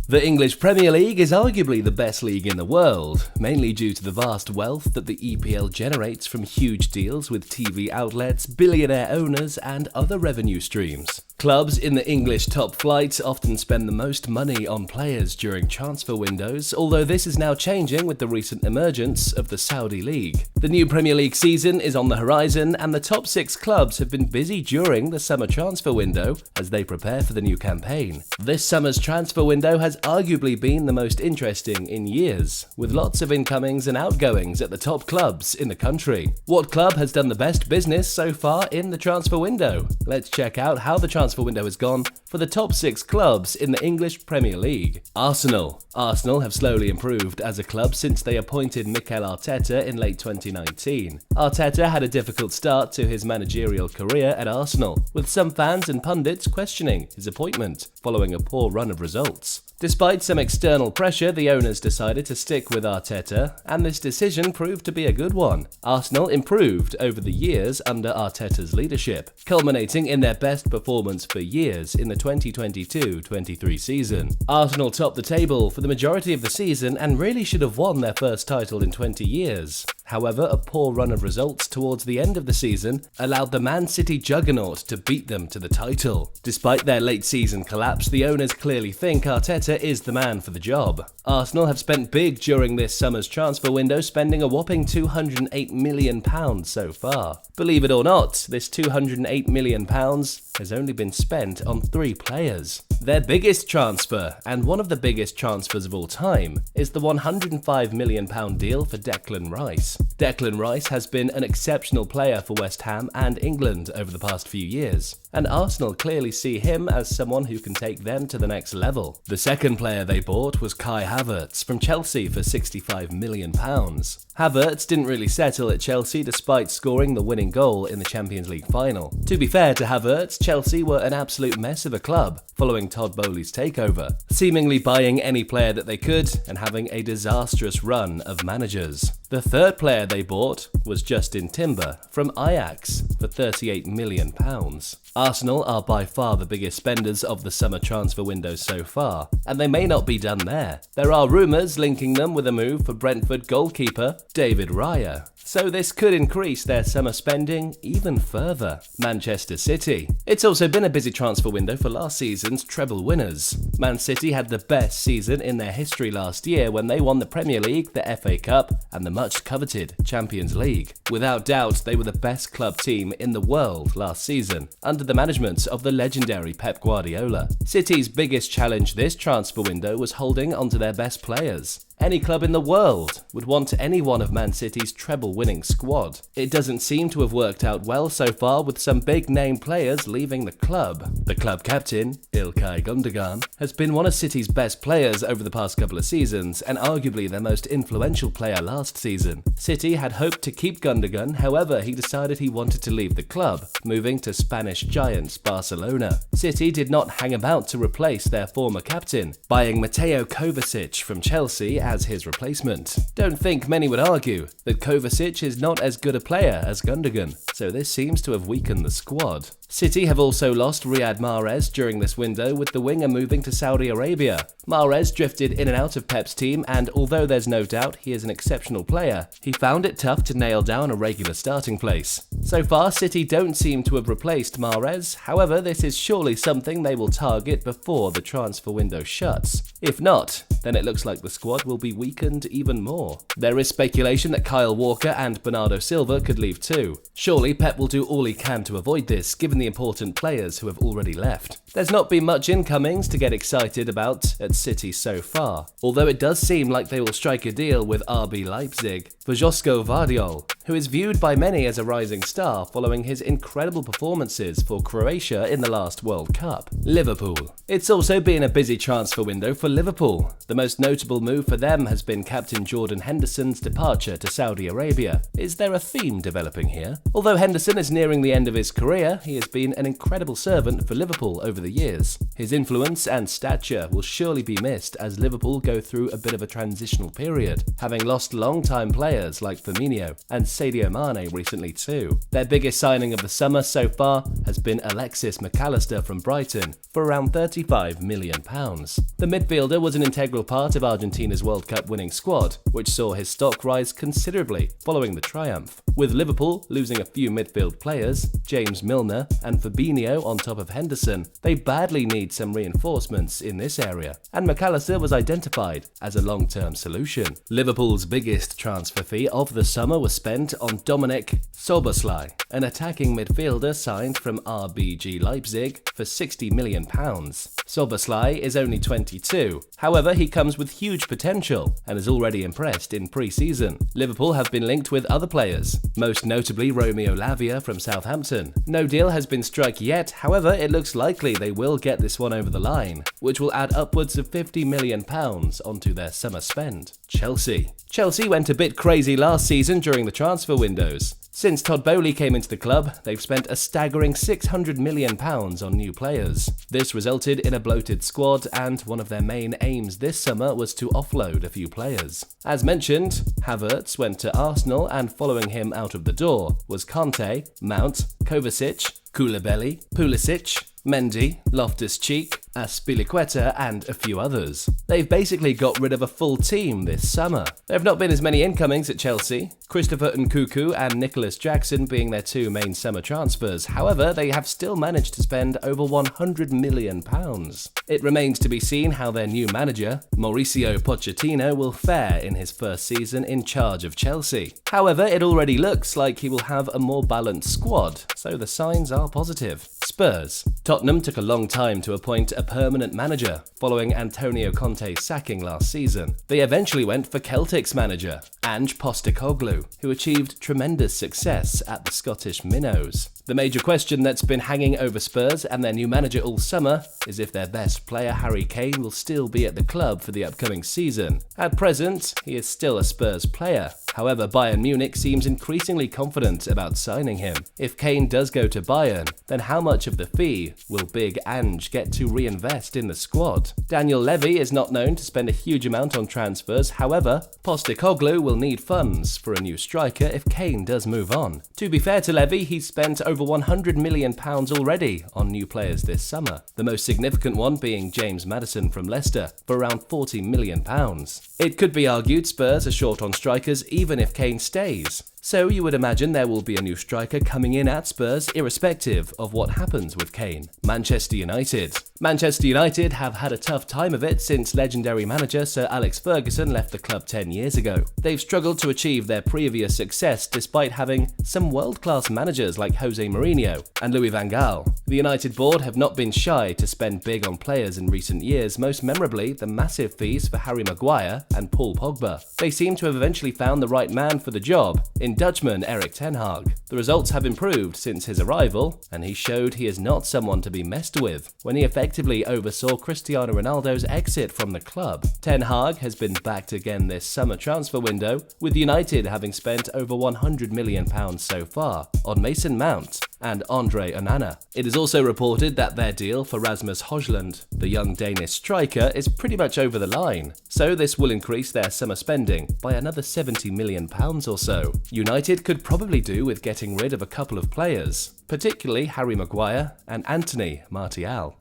The English Premier League is arguably the best league in the world, mainly due to the vast wealth that the EPL generates from huge deals with TV outlets, billionaire owners, and other revenue streams. Clubs in the English top flight often spend the most money on players during transfer windows, although this is now changing with the recent emergence of the Saudi League. The new Premier League season is on the horizon, and the top 6 clubs have been busy during the summer transfer window as they prepare for the new campaign. This summer's transfer window has arguably been the most interesting in years, with lots of incomings and outgoings at the top clubs in the country. What club has done the best business so far in the transfer window? Let's check out how the transfer window has gone for the top 6 clubs in the English Premier League. Arsenal. Arsenal have slowly improved as a club since they appointed Mikel Arteta in late 2019. Arteta had a difficult start to his managerial career at Arsenal, with some fans and pundits questioning his appointment following a poor run of results. Despite some external pressure, the owners decided to stick with Arteta, and this decision proved to be a good one. Arsenal improved over the years under Arteta's leadership, culminating in their best performance for years in the 2022-23 season. Arsenal topped the table for the majority of the season and really should have won their first title in 20 years. However, a poor run of results towards the end of the season allowed the Man City juggernaut to beat them to the title. Despite their late season collapse, the owners clearly think Arteta is the man for the job. Arsenal have spent big during this summer's transfer window, spending a whopping £208 million so far. Believe it or not, this £208 million has only been spent on 3 players. Their biggest transfer, and one of the biggest transfers of all time, is the £105 million deal for Declan Rice. Declan Rice has been an exceptional player for West Ham and England over the past few years, and Arsenal clearly see him as someone who can take them to the next level. The second player they bought was Kai Havertz from Chelsea for £65 million. Havertz didn't really settle at Chelsea despite scoring the winning goal in the Champions League final. To be fair to Havertz, Chelsea were an absolute mess of a club following Todd Boehly's takeover, seemingly buying any player that they could and having a disastrous run of managers. The third player they bought was Justin Timber from Ajax for £38 million. Arsenal are by far the biggest spenders of the summer transfer window so far, and they may not be done there. There are rumours linking them with a move for Brentford goalkeeper David Raya, so this could increase their summer spending even further. Manchester City. It's also been a busy transfer window for last season's treble winners. Man City had the best season in their history last year when they won the Premier League, the FA Cup, and the much coveted Champions League. Without doubt, they were the best club team in the world last season, under the management of the legendary Pep Guardiola. City's biggest challenge this transfer window was holding onto their best players. Any club in the world would want any one of Man City's treble-winning squad. It doesn't seem to have worked out well so far, with some big-name players leaving the club. The club captain, İlkay Gündoğan, has been one of City's best players over the past couple of seasons, and arguably their most influential player last season. City had hoped to keep Gündoğan, however he decided he wanted to leave the club, moving to Spanish giants Barcelona. City did not hang about to replace their former captain, buying Mateo Kovacic from Chelsea as his replacement. Don't think many would argue that Kovacic is not as good a player as Gündoğan, so this seems to have weakened the squad. City have also lost Riyad Mahrez during this window, with the winger moving to Saudi Arabia. Mahrez drifted in and out of Pep's team, and although there's no doubt he is an exceptional player, he found it tough to nail down a regular starting place. So far, City don't seem to have replaced Mahrez, however this is surely something they will target before the transfer window shuts. If not, then it looks like the squad will be weakened even more. There is speculation that Kyle Walker and Bernardo Silva could leave too. Surely Pep will do all he can to avoid this, given the important players who have already left. There's not been much incomings to get excited about at City so far, although it does seem like they will strike a deal with RB Leipzig for Josko Vardiol, who is viewed by many as a rising star following his incredible performances for Croatia in the last World Cup. Liverpool. It's also been a busy transfer window for Liverpool. The most notable move for them has been captain Jordan Henderson's departure to Saudi Arabia. Is there a theme developing here? Although Henderson is nearing the end of his career, he has been an incredible servant for Liverpool over the years. His influence and stature will surely be missed as Liverpool go through a bit of a transitional period, having lost long-time players players like Firmino and Sadio Mane recently too. Their biggest signing of the summer so far has been Alexis McAllister from Brighton for around £35 million. The midfielder was an integral part of Argentina's World Cup winning squad, which saw his stock rise considerably following the triumph. With Liverpool losing a few midfield players, James Milner and Fabinho on top of Henderson, they badly need some reinforcements in this area, and McAllister was identified as a long-term solution. Liverpool's biggest transfer fee of the summer was spent on Dominik Szoboszlai, an attacking midfielder signed from RBG Leipzig for £60 million. Szoboszlai is only 22, however he comes with huge potential and has already impressed in pre-season. Liverpool have been linked with other players, most notably Romeo Lavia from Southampton. No deal has been struck yet, however it looks likely they will get this one over the line, which will add upwards of £50 million onto their summer spend. Chelsea went a bit crazy last season during the transfer windows. Since Todd Boehly came into the club, they've spent a staggering £600 million on new players. This resulted in a bloated squad, and one of their main aims this summer was to offload a few players. As mentioned, Havertz went to Arsenal, and following him out of the door was Conte, Mount, Kovacic, Koulibaly, Pulisic, Mendy, Loftus-Cheek, Azpilicueta and a few others. They've basically got rid of a full team this summer. There have not been as many incomings at Chelsea, Christopher Nkunku and Nicholas Jackson being their two main summer transfers. However, they have still managed to spend over £100 million. It remains to be seen how their new manager, Mauricio Pochettino, will fare in his first season in charge of Chelsea. However, it already looks like he will have a more balanced squad, so the signs are positive. Spurs. Tottenham took a long time to appoint a permanent manager, following Antonio Conte's sacking last season. They eventually went for Celtic's manager, Ange Postecoglou, who achieved tremendous success at the Scottish Minnows. The major question that's been hanging over Spurs and their new manager all summer is if their best player Harry Kane will still be at the club for the upcoming season. At present, he is still a Spurs player. However, Bayern Munich seems increasingly confident about signing him. If Kane does go to Bayern, then how much of the fee will Big Ange get to reinvest in the squad? Daniel Levy is not known to spend a huge amount on transfers. However, Postecoglou will need funds for a new striker if Kane does move on. To be fair to Levy, he's spent over £100 million already on new players this summer, the most significant one being James Maddison from Leicester for around £40 million. It could be argued Spurs are short on strikers even if Kane stays. So you would imagine there will be a new striker coming in at Spurs irrespective of what happens with Kane. Manchester United. Manchester United have had a tough time of it since legendary manager Sir Alex Ferguson left the club 10 years ago. They've struggled to achieve their previous success despite having some world-class managers like Jose Mourinho and Louis van Gaal. The United board have not been shy to spend big on players in recent years, most memorably the massive fees for Harry Maguire and Paul Pogba. They seem to have eventually found the right man for the job in Dutchman Erik ten Hag. The results have improved since his arrival, and he showed he is not someone to be messed with when he effectively oversaw Cristiano Ronaldo's exit from the club. Ten Hag has been backed again this summer transfer window, with United having spent over £100 million so far on Mason Mount and Andre Onana. It is also reported that their deal for Rasmus Højlund, the young Danish striker, is pretty much over the line, so this will increase their summer spending by another £70 million or so. United could probably do with getting rid of a couple of players, particularly Harry Maguire and Anthony Martial.